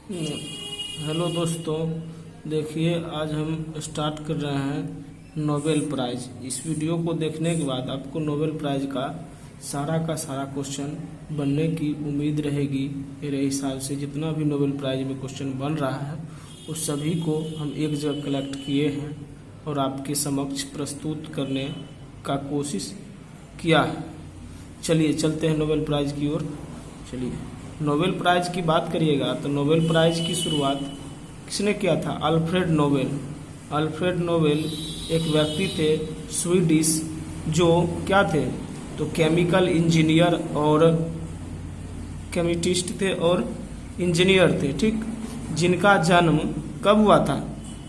Hello दोस्तों, देखिए आज हम स्टार्ट कर रहे हैं नोबेल प्राइज। इस वीडियो को देखने के बाद आपको नोबेल प्राइज का सारा क्वेश्चन बनने की उम्मीद रहेगी। मेरे हिसाब से जितना भी नोबेल प्राइज में क्वेश्चन बन रहा है उस सभी को हम एक जगह कलेक्ट किए हैं और आपके समक्ष प्रस्तुत करने का कोशिश किया है। चलिए चलते हैं नोबेल प्राइज की ओर। चलिए, नोबेल प्राइज की बात करिएगा तो नोबेल प्राइज की शुरुआत किसने किया था? Alfred Nobel. अल्फ्रेड नोबेल एक व्यक्ति थे स्वीडिश, जो क्या थे तो केमिकल इंजीनियर और केमिस्टिस्ट थे और इंजीनियर थे, ठीक। जिनका जन्म कब हुआ था?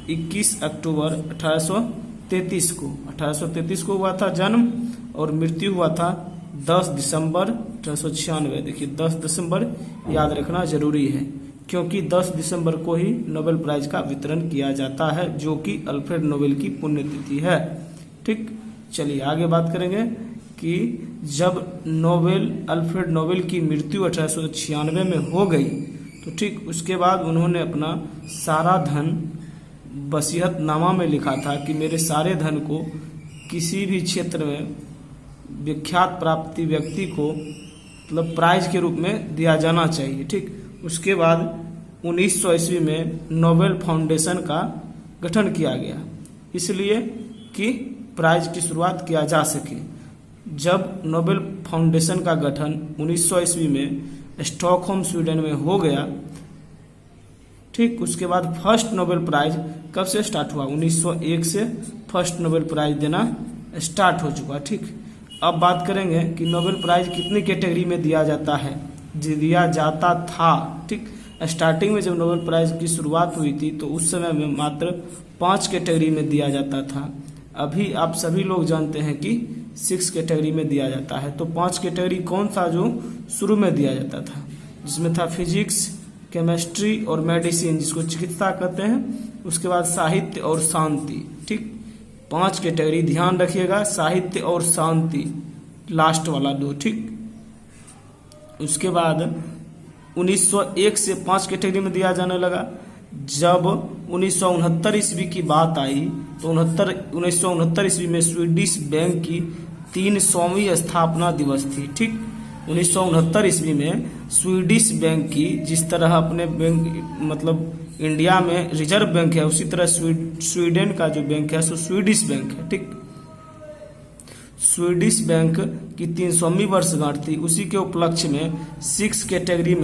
21 अक्टूबर 1833 को हुआ था जन्म, और मृत्यु हुआ था 10 दिसंबर 1896। देखिए 10 दिसंबर याद रखना जरूरी है, क्योंकि 10 दिसंबर को ही नोबेल प्राइज का वितरण किया जाता है, जो कि अल्फ्रेड नोबेल की पुण्यतिथि है, ठीक। चलिए आगे बात करेंगे कि जब अल्फ्रेड नोबेल की मृत्यु 1896 में हो गई तो ठीक उसके बाद उन्होंने अपना सारा धन वसीयतनामा में लिखा था कि मेरे सारे धन को किसी भी क्षेत्र में विख्यात प्राप्ति व्यक्ति को मतलब प्राइज के रूप में दिया जाना चाहिए, ठीक। उसके बाद 1900 ईस्वी में नोबेल फाउंडेशन का गठन किया गया, इसलिए कि प्राइज की शुरुआत किया जा सके। जब नोबेल फाउंडेशन का गठन 1900 ईस्वी में स्टॉकहोम स्वीडन में हो गया, ठीक, उसके बाद फर्स्ट नोबेल प्राइज कब से स्टार्ट हुआ? 1901 से फर्स्ट नोबेल प्राइज देना स्टार्ट हो चुका, ठीक। अब बात करेंगे कि नोबेल प्राइज कितनी कैटेगरी में दिया जाता है, दिया जाता था, ठीक। स्टार्टिंग में जब नोबेल प्राइज की शुरुआत हुई थी तो उस समय में मात्र 5 कैटेगरी में दिया जाता था। अभी आप सभी लोग जानते हैं कि 6 कैटेगरी में दिया जाता है। तो 5 कैटेगरी कौन सा जो शुरू में दिया जाता था, जिसमें था फिजिक्स, केमिस्ट्री और मेडिसिन, जिसको चिकित्सा कहते हैं। उसके बाद साहित्य और शांति, ठीक। 5 कैटेगरी ध्यान रखिएगा, साहित्य और शांति लास्ट वाला 2, ठीक। उसके बाद 1901 से 5 कैटेगरी में दिया जाने लगा। जब 1969 ईस्वी की बात आई तो 1969 ईस्वी में स्वीडिश बैंक की 300वीं स्थापना दिवस थी, ठीक। 1969 ईस्वी में स्वीडिश बैंक की, जिस तरह अपने बैंक मतलब इंडिया में रिजर्व बैंक है, उसी तरह स्वीडन का जो बैंक है सो स्वीडिश बैंक है, ठीक। स्वीडिश बैंक की 300वीं वर्षगांठ थी। उसी के उपलक्ष्य में 6 कैटेगरी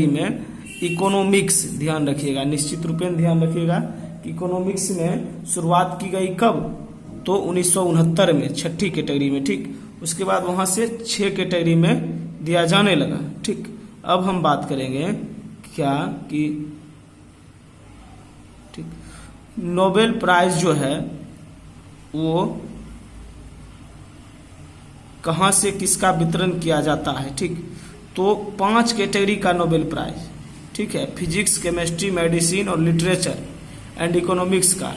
में इकोनॉमिक्स, ध्यान रखिएगा, निश्चित रूप में ध्यान रखिएगा कि इकोनॉमिक्स में शुरुआत की गई कब? तो 1969 में 6 कैटेगरी में, ठीक। उसके बाद वहां से 6 कैटेगरी में दिया जाने लगा, ठीक। अब हम बात करेंगे क्या कि ठीक नोबेल प्राइज जो है वो कहां से किसका वितरण किया जाता है, ठीक। तो 5 कैटेगरी का नोबेल प्राइज, ठीक है, फिजिक्स, केमिस्ट्री, मेडिसिन और लिटरेचर एंड इकोनॉमिक्स का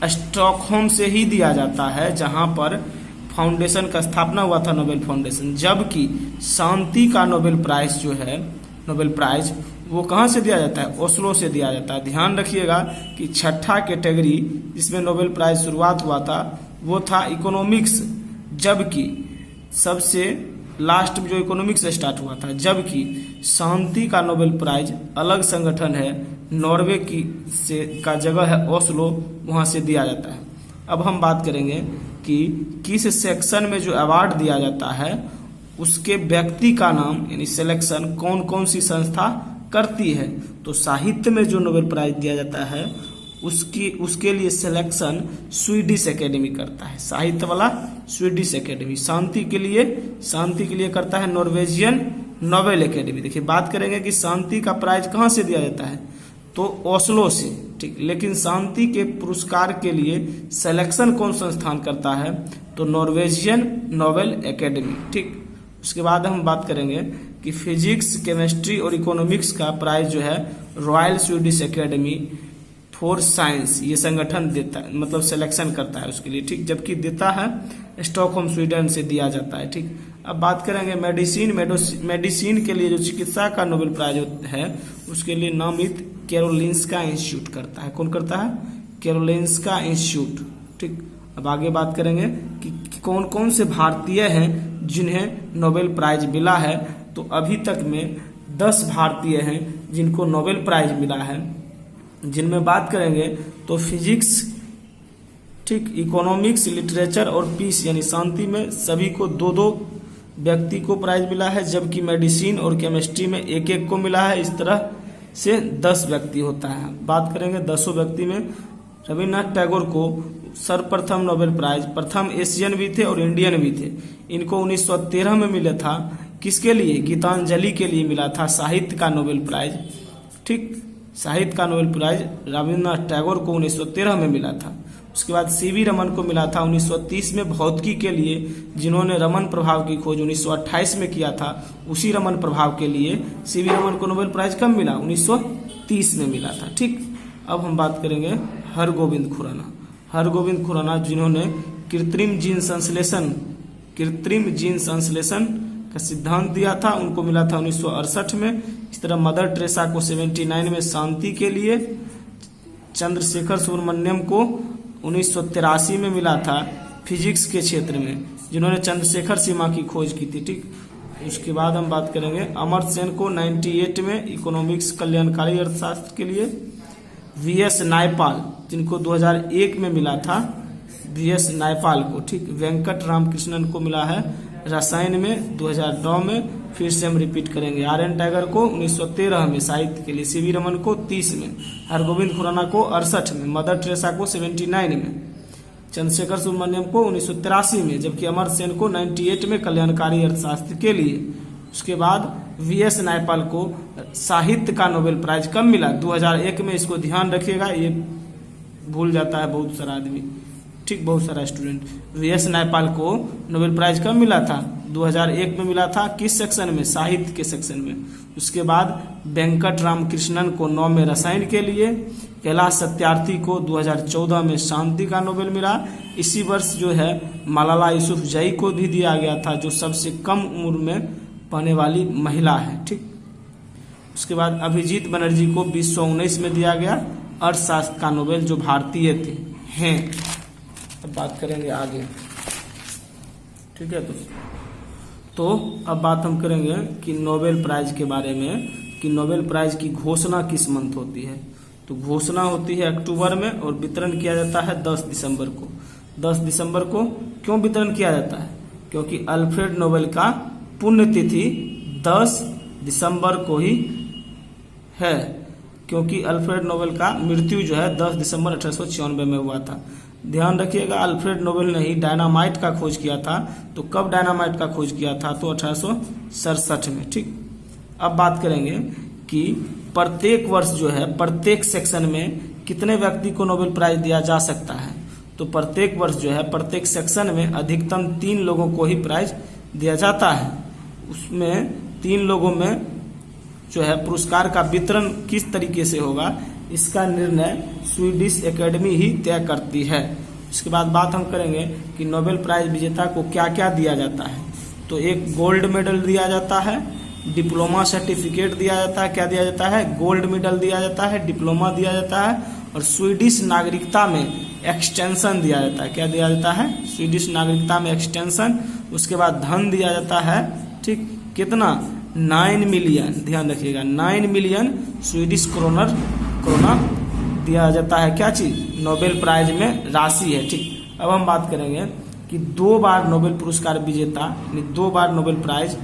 स्टॉकहोम से ही दिया जाता है, जहां पर फाउंडेशन का स्थापना हुआ था, नोबेल फाउंडेशन। जबकि शांति का नोबेल प्राइज जो है, नोबेल प्राइज वो कहां से दिया जाता है? ओस्लो से दिया जाता है। ध्यान रखिएगा कि 6 कैटेगरी जिसमें नोबेल प्राइज शुरुआत हुआ था वो था इकोनॉमिक्स, जबकि सबसे लास्ट में जो इकोनॉमिक्स स्टार्ट हुआ था। जबकि शांति का नोबेल प्राइज अलग संगठन है, नॉर्वे की से का जगह है ओस्लो, वहां से दिया जाता है। अब हम बात करेंगे कि किस सेक्शन में जो अवार्ड दिया जाता है उसके व्यक्ति का नाम यानी सिलेक्शन कौन कौन सी संस्था करती है। तो साहित्य में जो नोबेल प्राइज दिया जाता है उसके लिए सिलेक्शन स्वीडिश एकेडमी करता है, साहित्य वाला स्वीडिश एकेडमी। शांति के लिए करता है नॉर्वेजियन नोबेल एकेडमी। देखिए बात करेंगे कि शांति का प्राइज कहां से दिया जाता है, तो ओस्लो से, ठीक। लेकिन शांति के पुरस्कार के लिए सिलेक्शन कौन संस्थान करता है, तो नॉर्वेजियन नोबेल एकेडमी, ठीक। उसके बाद हम बात करेंगे कि फिजिक्स, केमिस्ट्री और इकोनॉमिक्स का प्राइज जो है royal Swedish academy, for science ये संगठन देता है, मतलब सिलेक्शन करता है उसके लिए, ठीक। जबकि देता है स्टॉकहोम स्वीडन से दिया जाता है, ठीक। अब बात करेंगे मेडिसिन के लिए जो चिकित्सा का नोबेल प्राइज है उसके लिए नामित कैरोलिंस्का इंस्टीट्यूट करता है। कौन करता है? कैरोलिंस्का इंस्टीट्यूट, ठीक। अब आगे बात करेंगे कि कौन कौन से भारतीय हैं जिन्हें नोबेल प्राइज मिला है। तो अभी तक में 10 भारतीय हैं जिनको नोबेल प्राइज मिला है, जिनमें बात करेंगे तो फिजिक्स, ठीक, इकोनॉमिक्स, लिटरेचर और पीस यानी शांति में सभी को 2-2 व्यक्ति को प्राइज मिला है, जबकि मेडिसिन और केमिस्ट्री में 1-1 को मिला है। इस तरह से 10 व्यक्ति होता है। बात करेंगे 10 व्यक्ति में रविन्द्रनाथ टैगोर को सर्वप्रथम नोबेल प्राइज, प्रथम एशियन भी थे और इंडियन भी थे। इनको 1913 में मिला था। किसके लिए? गीतांजलि के लिए मिला था साहित्य का नोबेल प्राइज, ठीक। साहित्य का नोबेल प्राइज रविन्द्रनाथ टैगोर को 1913 में मिला था। उसके बाद सीवी रमन को मिला था 1930 में भौतिकी के लिए, जिन्होंने रमन प्रभाव की खोज 1928 में किया था। उसी रमन प्रभाव के लिए सीवी रमन को नोबेल प्राइज कब मिला? 1930 में मिला था, ठीक। अब हम बात करेंगे हरगोविंद खुराना जिन्होंने कृत्रिम जीन संश्लेषण का सिद्धांत दिया था, उनको मिला था 1968 में। इस तरह मदर टेरेसा को 79 में शांति के लिए, चंद्रशेखर सुब्रमण्यम को 1983 में मिला था फिजिक्स के क्षेत्र में, जिन्होंने चंद्रशेखर सीमा की खोज की थी, ठीक। उसके बाद हम बात करेंगे अमर्त्य सेन को 98 में इकोनॉमिक्स कल्याणकारी अर्थशास्त्र के लिए। वीएस नायपाल जिनको 2001 में मिला था, वीएस नायपाल को, ठीक। वेंकट रामकृष्णन को मिला है रसायन में 2009 में। फिर से हम रिपीट करेंगे आर.एन. टाइगर को 1913 में साहित्य के लिए, सीवी रमन को 30 में, हरगोविंद खुराना को 68 में, मदर टेरेसा को 79 में, चंद्रशेखर सुब्रमण्यम को 1983 में, जबकि अमर्त्य सेन को 98 में कल्याणकारी अर्थशास्त्र के लिए। उसके बाद वीएस नायपाल को साहित्य का नोबेल प्राइज कब मिला? 2001 में। इसको ध्यान रखिएगा, ये भूल जाता है बहुत सारा आदमी, ठीक, बहुत सारा स्टूडेंट। वीएस नायपाल को नोबेल प्राइज कब मिला था? 2001 में मिला था। किस सेक्शन में? साहित्य के सेक्शन में। उसके बाद वेंकट रामकृष्णन को 9 में रसायन के लिए। कैलाश सत्यार्थी को 2014 में शांति का नोबेल मिला। इसी वर्ष जो है मलाला यूसुफजई को भी दिया गया था, जो सबसे कम उम्र में पढ़ने वाली महिला है, ठीक। उसके बाद अभिजीत बनर्जी को 2019 में दिया गया अर्थशास्त्र का नोबेल, जो भारतीय थे हैं। अब बात करेंगे आगे, ठीक है दोस्तों। तो अब बात हम करेंगे कि नोबेल प्राइज के बारे में, कि नोबेल प्राइज की घोषणा किस मंथ होती है। तो घोषणा होती है अक्टूबर में और वितरण किया जाता है 10 दिसंबर को। 10 दिसंबर को क्यों वितरण किया जाता है? क्योंकि अल्फ्रेड नोबेल का पुण्यतिथि 10 दिसंबर को ही है, क्योंकि अल्फ्रेड नोबेल का मृत्यु जो है 10 दिसंबर 1896 में हुआ था। ध्यान रखिएगा, अल्फ्रेड नोबेल ने ही डायनामाइट का खोज किया था। तो कब डायनामाइट का खोज किया था? तो 1867 में, ठीक। अब बात करेंगे कि प्रत्येक वर्ष जो है प्रत्येक सेक्शन में कितने व्यक्ति को नोबेल प्राइज दिया जा सकता है। तो प्रत्येक वर्ष जो है प्रत्येक सेक्शन में अधिकतम 3 लोगों को ही प्राइज दिया जाता है। उसमें 3 लोगों में जो है पुरस्कार का वितरण किस तरीके से होगा, इसका निर्णय स्वीडिश एकेडमी ही तय करती है। इसके बाद बात हम करेंगे कि नोबेल प्राइज विजेता को क्या क्या दिया जाता है। तो एक गोल्ड मेडल दिया जाता है, डिप्लोमा सर्टिफिकेट दिया जाता है। क्या दिया जाता है? गोल्ड मेडल दिया जाता है, डिप्लोमा दिया जाता है, और स्वीडिश नागरिकता में एक्सटेंशन दिया जाता है। क्या दिया जाता है? स्वीडिश नागरिकता में एक्सटेंशन। उसके बाद धन दिया जाता है, ठीक, कितना? 9 मिलियन, ध्यान रखिएगा, 9 मिलियन स्वीडिश क्रोना दिया जाता है। क्या चीज? नोबेल प्राइज में राशि है, ठीक। अब हम बात करेंगे कि 2 बार नोबेल पुरस्कार विजेता, यानी 2 बार नोबेल प्राइज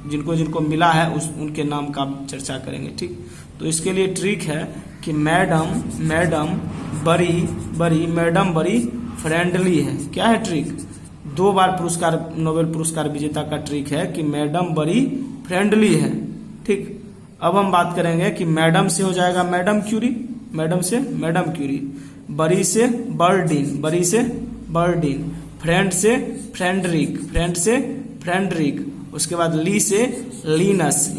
जिनको जिनको मिला है उनके नाम का चर्चा करेंगे, ठीक। तो इसके लिए ट्रिक है कि मैडम बड़ी फ्रेंडली है। क्या है ट्रिक? 2 बार नोबेल पुरस्कार विजेता का ट्रिक है कि मैडम बड़ी फ्रेंडली है, ठीक। अब हम बात करेंगे कि मैडम से हो जाएगा मैडम क्यूरी, बड़ी से बर्डीन, फ्रेंड से फ्रेंडरिक, उसके बाद ली से लीनस,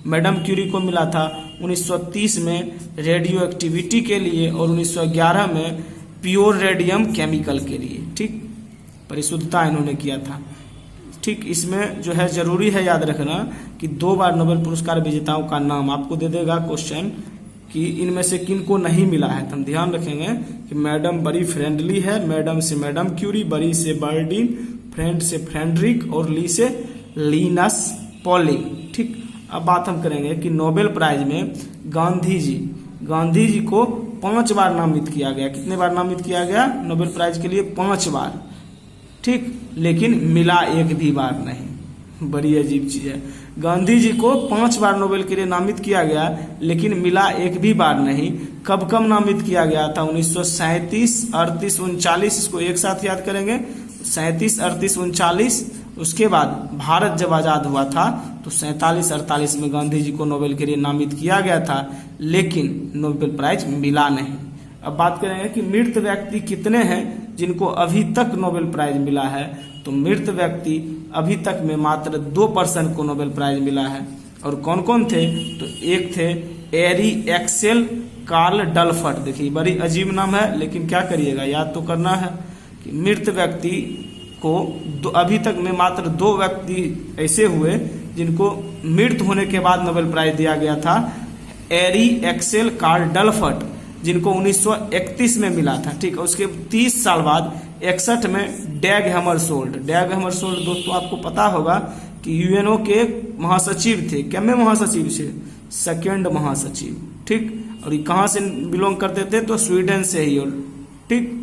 मैडम क्यूरी को मिला था 1930 में रेडियो एक्टिविटी के लिए और 1911 में प्योर रेडियम केमिकल के लिए, ठीक, परिशुद्धता इन्होंने किया था। ठीक, इसमें जो है जरूरी है याद रखना कि 2 बार नोबेल पुरस्कार विजेताओं का नाम आपको दे देगा क्वेश्चन कि इनमें से किन को नहीं मिला है। तो हम ध्यान रखेंगे कि मैडम बड़ी फ्रेंडली है, मैडम से मैडम क्यूरी, बड़ी से बर्डिन, फ्रेंड से फ्रेडरिक और ली से लिनस पॉलिंग। ठीक, अब बात हम करेंगे कि नोबेल प्राइज में गांधी जी को 5 बार नामित किया गया। कितने बार नामित किया गया नोबेल प्राइज के लिए? 5 बार। ठीक, लेकिन मिला एक भी बार नहीं। बड़ी अजीब चीज है। गांधी जी को 5 बार नोबेल के लिए नामित किया गया, लेकिन मिला एक भी बार नहीं। कब कब नामित किया गया था? 1937, 38, 39। इसको एक साथ याद करेंगे, 37, 38, 39। उसके बाद भारत जब आजाद हुआ था तो 47, 48 में गांधी जी को नोबेल के लिए नामित किया गया था, लेकिन नोबेल प्राइज मिला नहीं। अब बात करेंगे कि मृत व्यक्ति कितने हैं जिनको अभी तक नोबेल प्राइज मिला है। तो मृत व्यक्ति अभी तक में मात्र 2% को नोबेल प्राइज मिला है। और कौन कौन थे? तो एक थे एरी एक्सेल कार्ल डलफट। देखिए बड़ी अजीब नाम है, लेकिन क्या करिएगा, याद तो करना है कि मृत व्यक्ति को अभी तक में मात्र 2 व्यक्ति ऐसे हुए जिनको मृत होने के बाद नोबेल प्राइज दिया गया था। एरी एक्सेल कार्ल डलफट, जिनको 1931 में मिला था। ठीक, उसके 30 साल बाद 61 में डैग हैमरशोल्ड। दोस्तों आपको पता होगा कि यूएनओ के महासचिव थे। क्या में महासचिव थे? 2nd महासचिव। ठीक, और ये कहाँ से बिलोंग करते थे? तो स्वीडन से ही। और ठीक,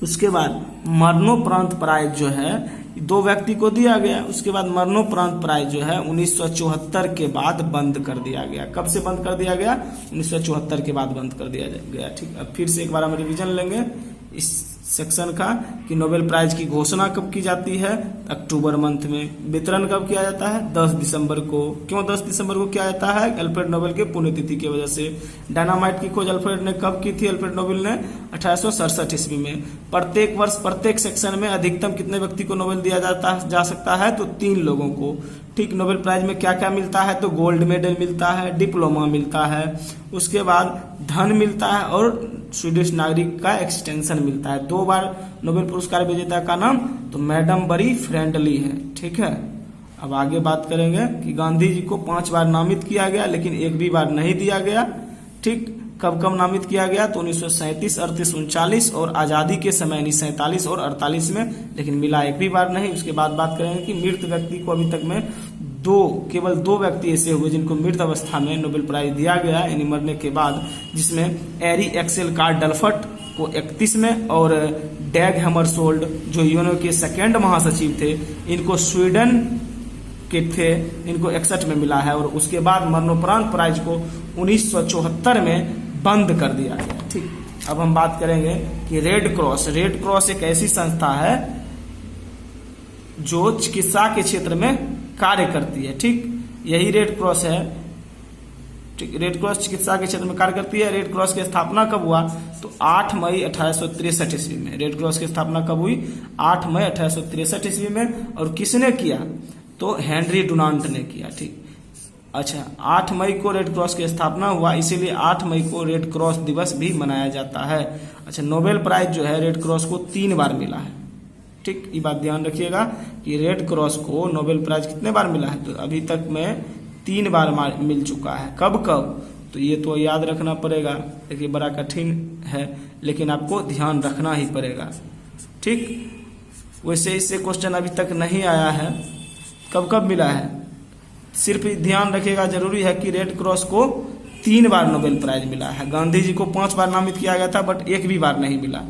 उसके बाद मरणोपरांत प्राइज जो है 2 व्यक्ति को दिया गया। उसके बाद मरणोपरांत प्राइज जो है 1974 के बाद बंद कर दिया गया। कब से बंद कर दिया गया? 1974 के बाद बंद कर दिया गया। ठीक, अब फिर से एक बार हम रिवीजन लेंगे इस सेक्शन का कि नोबेल प्राइज की घोषणा कब की जाती है? अक्टूबर मंथ में। वितरण कब किया जाता है? 10 दिसंबर को। क्यों 10 दिसंबर को किया जाता है? अल्फ्रेड नोबेल के पुण्यतिथि की वजह से। डायनामाइट की खोज अल्फ्रेड ने कब की थी? अल्फ्रेड नोबेल ने 1867 ईस्वी में। प्रत्येक वर्ष प्रत्येक सेक्शन में अधिकतम कितने व्यक्ति को नोबेल दिया जा सकता है? तो 3 लोगों को। ठीक, नोबेल प्राइज में क्या क्या मिलता है? तो गोल्ड मेडल मिलता है, डिप्लोमा मिलता है, उसके बाद धन मिलता है और स्वीडिश नागरिक का एक्सटेंशन मिलता है। 2 बार नोबेल पुरस्कार विजेता का नाम तो मैडम बड़ी फ्रेंडली है। ठीक है, अब आगे बात करेंगे कि गांधी जी को 5 बार नामित किया गया, लेकिन एक भी बार नहीं दिया गया। ठीक, कब कब नामित किया गया? तो 1937, 38, 39 और आजादी के समय यानी 47 और 48 में, लेकिन मिला एक भी बार नहीं। उसके बाद बात करेंगे कि मृत व्यक्ति को अभी तक में केवल 2 व्यक्ति ऐसे हुए जिनको मृत अवस्था में नोबेल प्राइज दिया गया यानी मरने के बाद, जिसमें एरी एक्सेल कार्ल डलफट को 31 में और डैग हैमरशोल्ड जो यूएनओ के 2nd महासचिव थे, इनको स्वीडन के थे, इनको 61 में मिला है। और उसके बाद मरणोपरांत प्राइज को 1974 में बंद कर दिया गया। ठीक, अब हम बात करेंगे कि रेड क्रॉस एक ऐसी संस्था है जो चिकित्सा के क्षेत्र में कार्य करती है। ठीक, यही रेड क्रॉस है। ठीक, रेड क्रॉस चिकित्सा के क्षेत्र में कार्य करती है। रेड क्रॉस की स्थापना कब हुआ? तो 8 मई 1863 ईस्वी में। रेड क्रॉस की स्थापना कब हुई? 8 मई 1863 ईस्वी में। और किसने किया? तो हेनरी डुनांट ने किया। ठीक, अच्छा, 8 मई को रेड क्रॉस की स्थापना हुआ, इसीलिए 8 मई को रेड क्रॉस दिवस भी मनाया जाता है। अच्छा, नोबेल प्राइज जो है रेड क्रॉस को 3 बार मिला है। ठीक, ये बात ध्यान रखिएगा कि रेड क्रॉस को नोबेल प्राइज कितने बार मिला है? तो अभी तक में 3 बार मिल चुका है। कब कब? तो ये तो याद रखना पड़ेगा। देखिए बड़ा कठिन है, लेकिन आपको ध्यान रखना ही पड़ेगा। ठीक, वैसे इससे क्वेश्चन अभी तक नहीं आया है। कब कब मिला है? सिर्फ ध्यान रखिएगा, जरूरी है कि रेड क्रॉस को 3 बार नोबेल प्राइज मिला है। गांधी जी को 5 बार नामित किया गया था, बट एक भी बार नहीं मिला।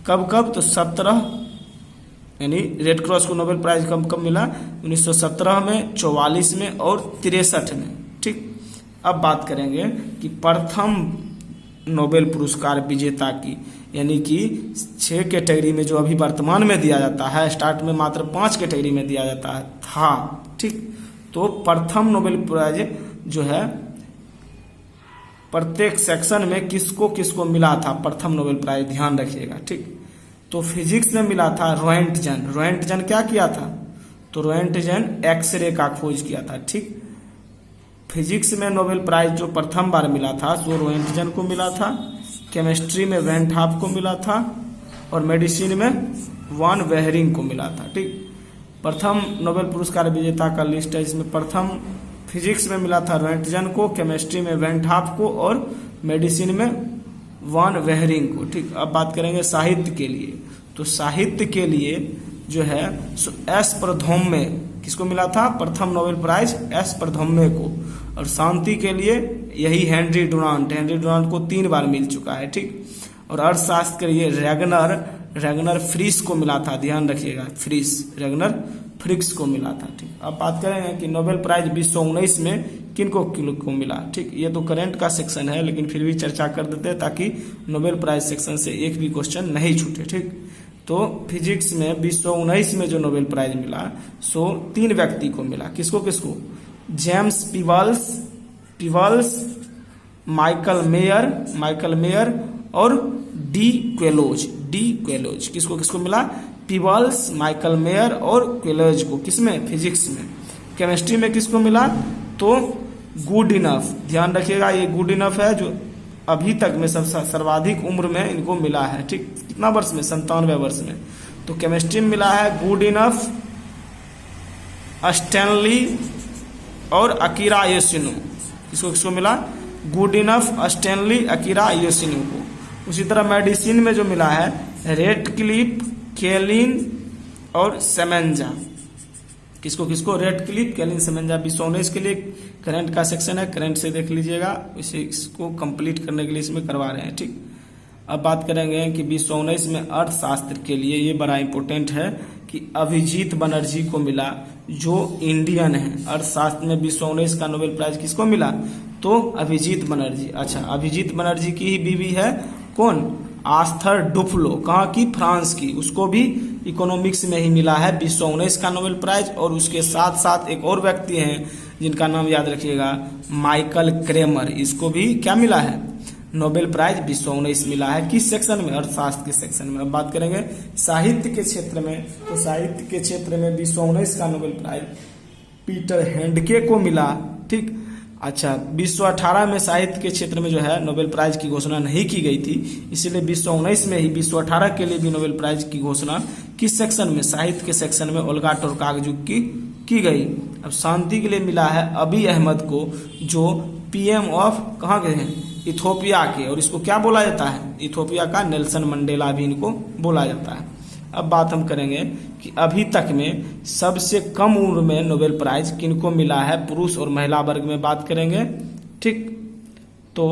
कब कब? तो 17 यानी रेड क्रॉस को नोबेल प्राइज कब कब मिला? 1917 में, 44 में और 63 में। ठीक, अब बात करेंगे कि प्रथम नोबेल पुरस्कार विजेता की, यानी कि 6 कैटेगरी में जो अभी वर्तमान में दिया जाता है, स्टार्ट में मात्र 5 कैटेगरी में दिया जाता था। ठीक, तो प्रथम नोबेल प्राइज जो है प्रत्येक सेक्शन में किसको किसको मिला था प्रथम नोबेल प्राइज, ध्यान रखिएगा। ठीक, तो फिजिक्स में मिला था रोएंटजन क्या किया था? तो रोएंटजन एक्सरे का खोज किया था। ठीक, फिजिक्स में नोबेल प्राइज जो प्रथम बार मिला था सो रोएंटजन को मिला था, केमिस्ट्री में वैन हाफ को मिला था और मेडिसिन में वान वेहरिंग को मिला था। ठीक, प्रथम नोबेल पुरस्कार विजेता का लिस्ट है। इसमें प्रथम फिजिक्स में मिला था रोएंटजन को, केमिस्ट्री में वैन हाफ को और मेडिसिन में वान वेहरिंग को। ठीक, अब बात करेंगे साहित्य के लिए। तो साहित्य के लिए जो है एस परधौम्य किसको मिला था? प्रथम नोबेल प्राइज एस परधौम्य को। और शांति के लिए यही हेनरी डुनांट को 3 बार मिल चुका है। ठीक, और अर्थशास्त्र के लिए रेगनर फ्रिस को मिला था, ध्यान रखिएगा, रेगनर फ्रिक्स को मिला था। ठीक, अब बात करेंगे कि नोबेल प्राइज 2019 में किनको को मिला। ठीक, ये तो करंट का सेक्शन है लेकिन फिर भी चर्चा कर देते हैं ताकि नोबेल प्राइज सेक्शन से एक भी क्वेश्चन नहीं छूटे। ठीक, तो फिजिक्स में 2019 में जो नोबेल प्राइज मिला सो 3 व्यक्ति को मिला। किसको किसको? जेम्स पीवल्स, माइकल मेयर और डी क्वेलोज। किसको किसको मिला? पीवल्स, माइकल मेयर और क्वेलोज को। किसमें? फिजिक्स में। केमिस्ट्री में किसको मिला? तो गुड इनफ, ध्यान रखिएगा ये गुड इनफ है जो अभी तक में सर्वाधिक उम्र में इनको मिला है। ठीक, कितना वर्ष में? 97 वर्ष में। तो केमिस्ट्री में मिला है गुड इनफ, स्टैनली और अकीरा योशिनो। किसको किसको मिला? Good enough, Stanley, Akira Yoshino को। उसी तरह मेडिसिन में जो मिला है रेडक्लिफ, केलिन और सेमेंजा। किसको किसको? Radcliffe, केलिन, Semenza. 2019 के लिए करंट का सेक्शन है, करंट से देख लीजिएगा, इसे इसको कंप्लीट करने के लिए इसमें करवा रहे हैं। ठीक, अब बात करेंगे कि 2019 में अर्थशास्त्र के लिए ये बड़ा इंपॉर्टेंट है कि अभिजीत बनर्जी को मिला जो इंडियन है। अर्थशास्त्र में 2019 का नोबेल प्राइज किसको मिला? तो अभिजीत बनर्जी। अच्छा, अभिजीत बनर्जी की ही बीवी है कौन? आस्थर डुफ्लो। कहाँ की? फ्रांस की। उसको भी इकोनॉमिक्स में ही मिला है 2019 का नोबेल प्राइज। और उसके साथ साथ एक और व्यक्ति हैं जिनका नाम याद रखिएगा, माइकल क्रेमर। इसको भी क्या मिला है? नोबेल प्राइज 2019 मिला है। किस सेक्शन में? अर्थशास्त्र के सेक्शन में। अब बात करेंगे साहित्य के क्षेत्र में। तो साहित्य के क्षेत्र में 2019 का नोबेल प्राइज पीटर हैंडके को मिला। ठीक, अच्छा, 2018 में साहित्य के क्षेत्र में जो है नोबेल प्राइज की घोषणा नहीं की गई थी, इसलिए 2019 में ही 2018 के लिए भी नोबेल प्राइज की घोषणा किस सेक्शन में? साहित्य के सेक्शन में ओल्गा टोकार्जुक की गई। अब शांति के लिए मिला है अबी अहमद को जो पीएम ऑफ कहाँ के हैं? इथोपिया के। और इसको क्या बोला जाता है? इथोपिया का नेल्सन मंडेला भी इनको बोला जाता है। अब बात हम करेंगे कि अभी तक में सबसे कम उम्र में नोबेल प्राइज किनको मिला है, पुरुष और महिला वर्ग में बात करेंगे। ठीक, तो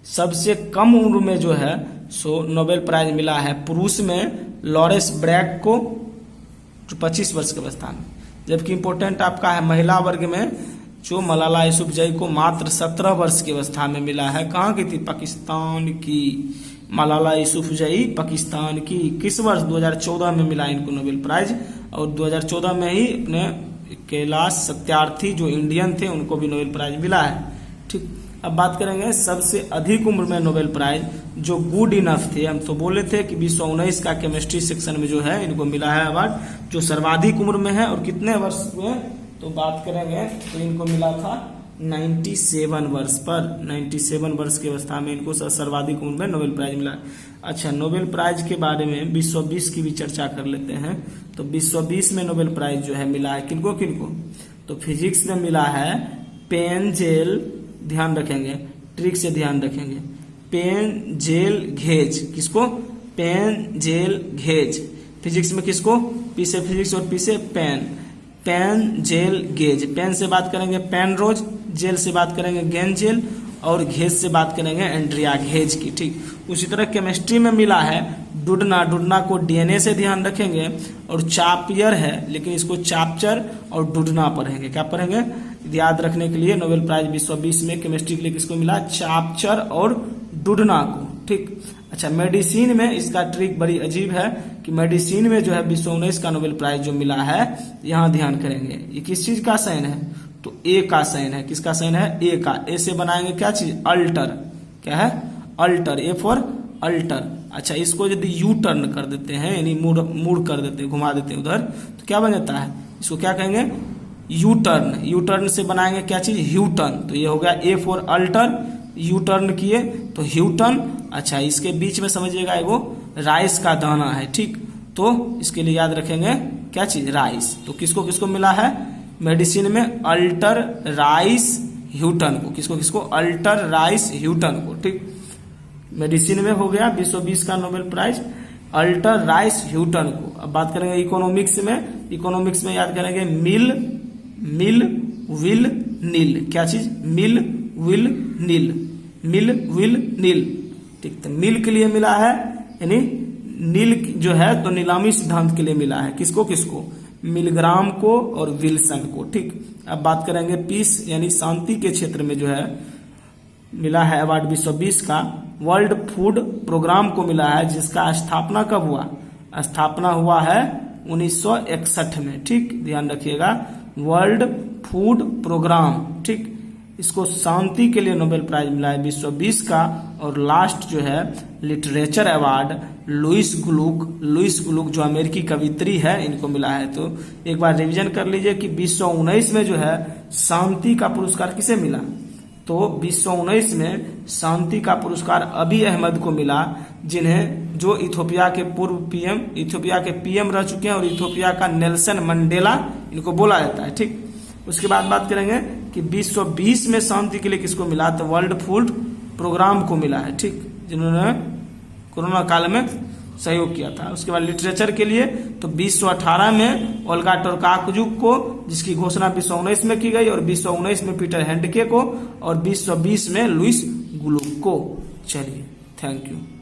सबसे कम उम्र में जो है सो नोबेल प्राइज मिला है पुरुष में लॉरेंस ब्रैग को जो 25 वर्ष की अवस्था में, जबकि इंपॉर्टेंट आपका है महिला वर्ग में जो मलाला यूसुफजई को मात्र 17 वर्ष की अवस्था में मिला है। कहाँ की थी? पाकिस्तान की। मलाला यूसुफजई पाकिस्तान की। किस वर्ष? 2014 में मिला इनको नोबेल प्राइज। और 2014 में ही अपने कैलाश सत्यार्थी जो इंडियन थे उनको भी नोबेल प्राइज मिला है। ठीक, अब बात करेंगे सबसे अधिक उम्र में नोबेल प्राइज जो गुड इनफ थे। हम तो बोले थे कि 2019 का केमिस्ट्री सेक्शन में जो है इनको मिला है अवार्ड जो सर्वाधिक उम्र में है। और कितने वर्ष में? तो बात करेंगे तो इनको मिला था 97 वर्ष पर। 97 वर्ष की अवस्था में इनको सर्वाधिक उम्र में नोबेल प्राइज मिला। अच्छा, नोबेल प्राइज के बारे में 2020 की भी चर्चा कर लेते हैं। तो 2020 में नोबेल प्राइज जो है मिला है किनको किनको? तो फिजिक्स में मिला है पेनजेल, ध्यान रखेंगे, ट्रिक से ध्यान रखेंगे, पेनजेल घेज। किसको? पेनजेल घेज। फिजिक्स में किसको? पी से फिजिक्स और पी से पेन जेल गेज। पेन से बात करेंगे पेनरोज, जेल से बात करेंगे गेंजेल और घेज से बात करेंगे एंड्रिया घेज की। ठीक, उसी तरह केमिस्ट्री में मिला है डुडना को डीएनए से ध्यान रखेंगे। और चापियर है लेकिन इसको चापचर और डुडना पढ़ेंगे। क्या पढ़ेंगे? याद रखने के लिए नोबेल प्राइज 2020 में केमिस्ट्री के लिए किसको मिला? चापचर और डुडना को। ठीक, अच्छा, मेडिसिन में इसका ट्रिक बड़ी अजीब है कि मेडिसिन में जो है 2019 का नोबेल प्राइज जो मिला है, यहाँ ध्यान करेंगे, ये किस चीज का साइन है? तो ए का साइन है। किसका साइन है? ए का। ए से बनाएंगे क्या चीज? अल्टर। क्या है? अल्टर। A for alter. अच्छा, इसको यदि यू टर्न कर देते हैं यानी मुड़ कर देते हैं, घुमा देते हैं उधर, तो क्या बन जाता है? इसको क्या कहेंगे? यू टर्न से बनाएंगे क्या चीज, यू टर्न। तो ये हो गया A for alter, U turn किए तो यू टर्न। अच्छा, इसके बीच में समझिएगा वो राइस का दाना है, ठीक। तो इसके लिए याद रखेंगे क्या चीज, राइस। तो किसको किसको मिला है मेडिसिन में, अल्टर राइस ह्यूटन को, किसको किसको, अल्टर राइस ह्यूटन को, ठीक। मेडिसिन में हो गया 2020 का Nobel prize Alter Rice Houghton को। अब बात करेंगे इकोनॉमिक्स में, इकोनॉमिक्स में याद करेंगे मिल विल नील, क्या चीज, मिल विल नील, मिल विल नील, ठीक। तो मिल के लिए मिला है, यानी नील जो है तो नीलामी सिद्धांत के लिए मिला है, किसको किसको, मिलग्राम को और विल्सन को, ठीक। अब बात करेंगे पीस यानी शांति के क्षेत्र में जो है मिला है अवार्ड 2020 का वर्ल्ड फूड प्रोग्राम को मिला है, जिसका स्थापना कब हुआ, स्थापना हुआ है 1961 में, ठीक। ध्यान रखिएगा, वर्ल्ड फूड प्रोग्राम, ठीक। इसको शांति के लिए नोबेल प्राइज मिला है 2020 का। और लास्ट जो है लिटरेचर अवार्ड लुइस ग्लुक जो अमेरिकी कवित्री है, इनको मिला है। तो एक बार रिवीजन कर लीजिए कि 2019 में जो है शांति का पुरस्कार किसे मिला, तो 2019 में शांति का पुरस्कार अबी अहमद को मिला, जिन्हें जो इथोपिया के पूर्व पीएम, इथोपिया के पीएम रह चुके हैं और इथोपिया का नेल्सन मंडेला इनको बोला जाता है, ठीक। उसके बाद बात करेंगे कि 2020 में शांति के लिए किसको मिला, तो वर्ल्ड फूड प्रोग्राम को मिला है, ठीक, जिन्होंने कोरोना काल में सहयोग किया था। उसके बाद लिटरेचर के लिए तो 2018 में ओल्गा टोकार्चुक को, जिसकी घोषणा 2019 में की गई, और 2019 में पीटर हैंडके को, और 2020 में लुइस ग्लुक को। चलिए, थैंक यू।